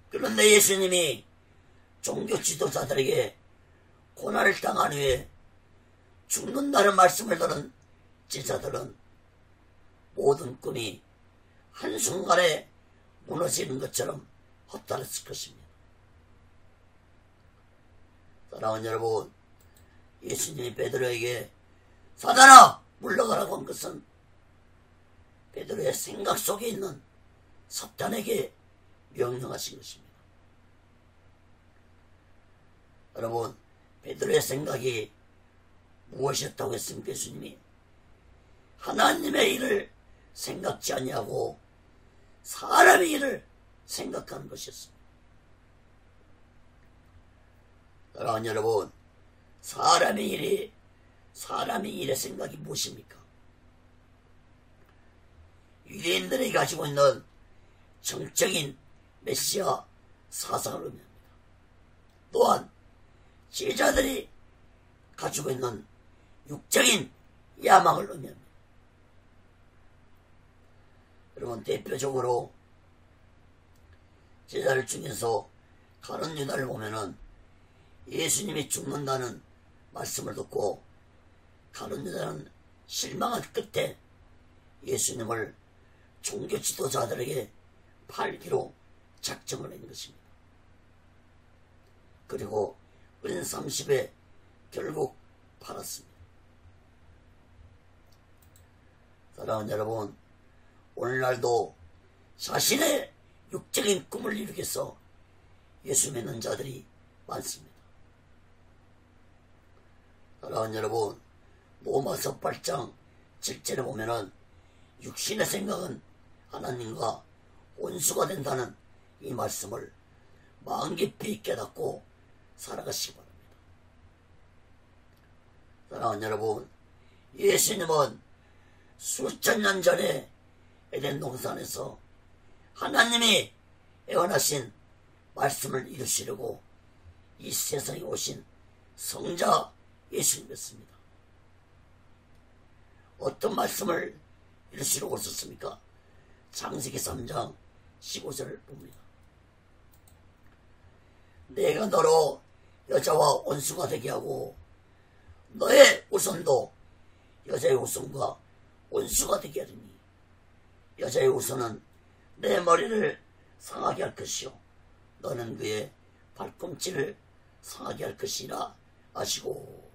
그런데 예수님이 종교 지도자들에게 고난을 당한 후에 죽는다는 말씀을 들은 제자들은 모든 꿈이 한순간에 무너지는 것처럼 허탈했을 것입니다. 사랑하는 여러분, 예수님이 베드로에게 사단아 물러가라고 한 것은 베드로의 생각 속에 있는 사탄에게 명령하신 것입니다. 여러분, 베드로의 생각이 무엇이었다고 했습니까? 예수님이 하나님의 일을 생각지 아니하고 사람의 일을 생각하는 것이었습니다. 사랑하는 여러분, 사람의 일의 생각이 무엇입니까? 유대인들이 가지고 있는 정적인 메시아 사상을 의미합니다. 또한 제자들이 가지고 있는 육적인 야망을 의미합니다. 여러분, 대표적으로 제자들 중에서 가룟 유다를 보면은 예수님이 죽는다는 말씀을 듣고 가룟 유다는 실망한 끝에 예수님을 종교 지도자들에게 팔기로 작정을 한 것입니다. 그리고 은 30에 결국 팔았습니다. 사랑하는 여러분, 오늘날도 자신의 육적인 꿈을 이루기 위해서 예수 믿는 자들이 많습니다. 사랑하는 여러분, 로마서 8장 7절에 보면은 육신의 생각은 하나님과 원수가 된다는 이 말씀을 마음 깊이 깨닫고 살아가시기 바랍니다. 사랑하는 여러분, 예수님은 수천 년 전에 에덴 동산에서 하나님이 애원하신 말씀을 이루시려고 이 세상에 오신 성자 예수님이었습니다. 어떤 말씀을 이루시려고 오셨습니까? 창세기 3장 15절을 봅니다. 내가 너로 여자와 원수가 되게 하고 너의 후손도 여자의 후손과 원수가 되게 하리니 여자의 후손은 내 머리를 상하게 할 것이요 너는 그의 발꿈치를 상하게 할 것이라 하시고.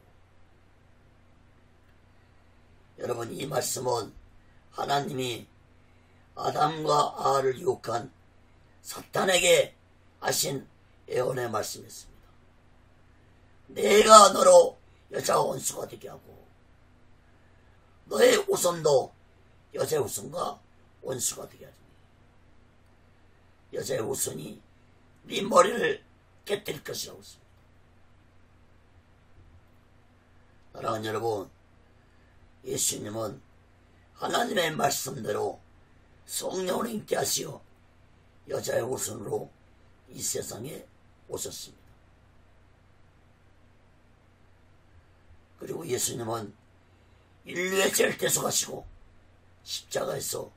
여러분, 이 말씀은 하나님이 아담과 아하를 유혹한 사탄에게 하신 애원의 말씀이었습니다. 내가 너로 여자와 원수가 되게 하고 너의 후손도 여자의 후손과 원수가 되게 하리니 여자의 후손이 네 머리를 깨뜨릴 것이라고 했습니다. 사랑하는 여러분, 예수님은 하나님의 말씀대로 성령을 인게 하시어 여자의 후손으로 이 세상에 오셨습니다. 그리고 예수님은 인류의 죄를 대속하시고 십자가에서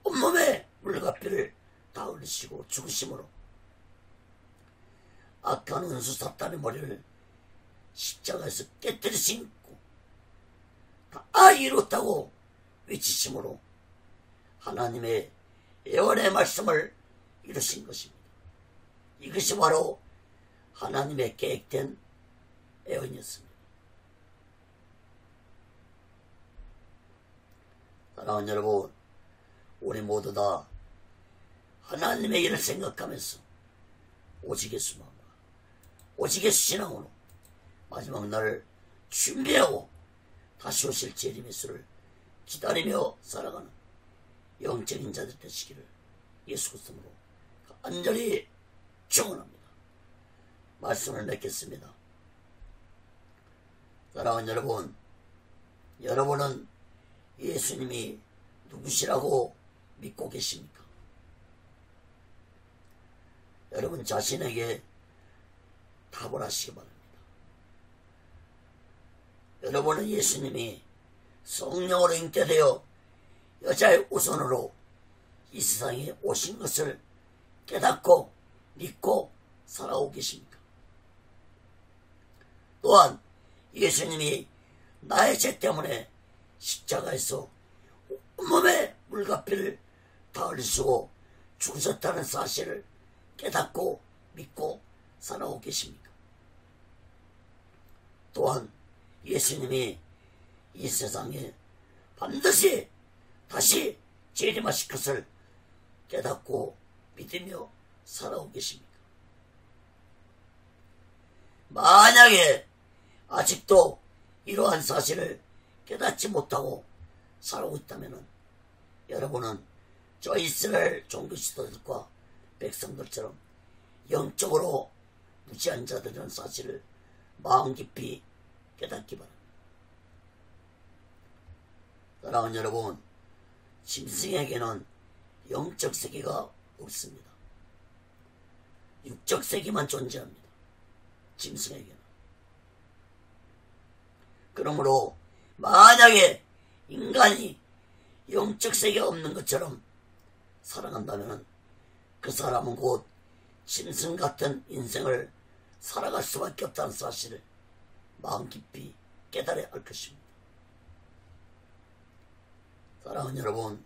온몸에 물과 피를 다 흘리시고 죽으심으로 악한 원수 사탄의 머리를 십자가에서 깨뜨리시고 다 이뤘다고 외치심으로 하나님의 애원의 말씀을 이루신 것입니다. 이것이 바로 하나님의 계획된 애원이었습니다. 사랑하는 여러분, 우리 모두 다 하나님의 일을 생각하면서 오직의 수망과 오직의 신앙으로 마지막 날을 준비하고 다시 오실 재림 예수를 기다리며 살아가는 영적인 자들 되시기를 예수 그리스도로 간절히 축원합니다. 말씀을 맺겠습니다. 사랑하는 여러분, 여러분은 예수님이 누구시라고 믿고 계십니까? 여러분 자신에게 답을 하시기 바랍니다. 여러분은 예수님이 성령으로 잉태되어 여자의 후손으로 이 세상에 오신 것을 깨닫고 믿고 살아오고 계십니까? 또한 예수님이 나의 죄 때문에 십자가에서 온몸에 물과 피를 다 흘리시고 죽으셨다는 사실을 깨닫고 믿고 살아오고 계십니까? 또한 예수님이 이 세상에 반드시 다시 재림하실 것을 깨닫고 믿으며 살아오고 계십니까? 만약에 아직도 이러한 사실을 깨닫지 못하고 살아오고 있다면 여러분은 저 이스라엘 종교 지도자들과 백성들처럼 영적으로 무지한 자들이라는 사실을 마음 깊이 깨닫기 바랍니다. 사랑하는 여러분, 짐승에게는 영적 세계가 없습니다. 육적 세계만 존재합니다. 짐승에게는. 그러므로 만약에 인간이 영적 세계가 없는 것처럼 살아간다면 그 사람은 곧 짐승 같은 인생을 살아갈 수밖에 없다는 사실을 마음 깊이 깨달아야 할 것입니다. 사랑하는 여러분,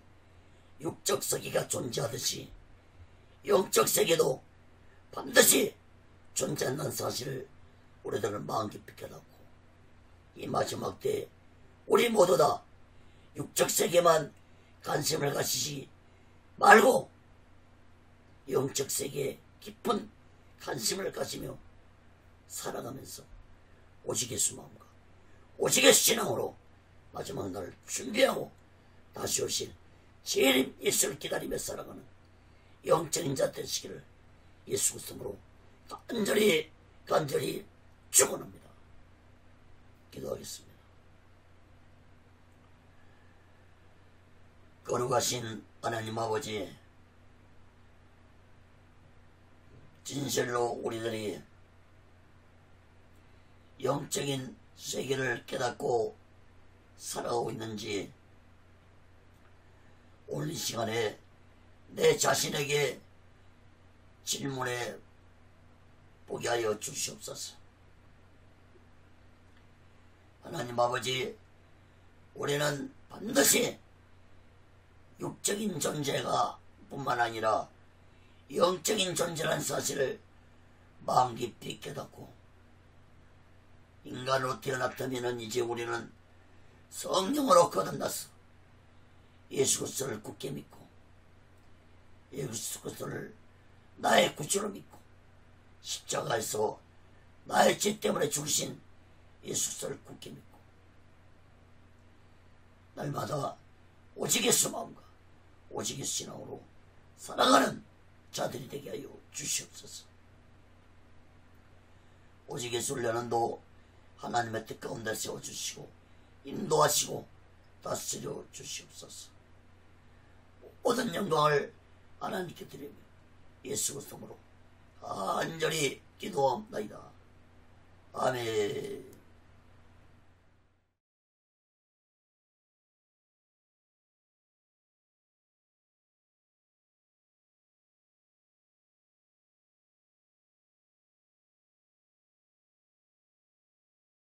육적 세계가 존재하듯이 영적 세계도 반드시 존재한다는 사실을 우리들은 마음 깊이 깨닫고 이 마지막 때에 우리 모두 다 육적 세계만 관심을 가지지 말고 영적 세계에 깊은 관심을 가지며 살아가면서 오직 예수 마음과 오직 예수 신앙으로 마지막 날을 준비하고 다시 오실 재림 예수를 기다리며 살아가는 영적인 자 되시기를 예수 그리스도로 간절히 축원합니다. 기도하겠습니다. 거룩하신 하나님 아버지, 진실로 우리들이 영적인 세계를 깨닫고 살아가고 있는지 오늘 이 시간에 내 자신에게 질문해 보게 하여 주시옵소서. 하나님 아버지, 우리는 반드시 육적인 존재가 뿐만 아니라 영적인 존재라는 사실을 마음 깊이 깨닫고 인간으로 태어났다면 이제 우리는 성령으로 거듭나서 예수 그리스도를 굳게 믿고 예수 그리스도를 나의 구주로 믿고 십자가에서 나의 죄 때문에 죽으신 예수 그리스도를 굳게 믿고 날마다 오직 예수 마음과 오직 예수 신앙으로 살아가는 자들이 되게 하여 주시옵소서. 오직 예수 훈련도 하나님의 뜻 가운데 세워주시고 인도하시고 다스려 주시옵소서. 모든 영광을 하나님께 드리며 예수 그리스도로 간절히 기도합니다. 아멘.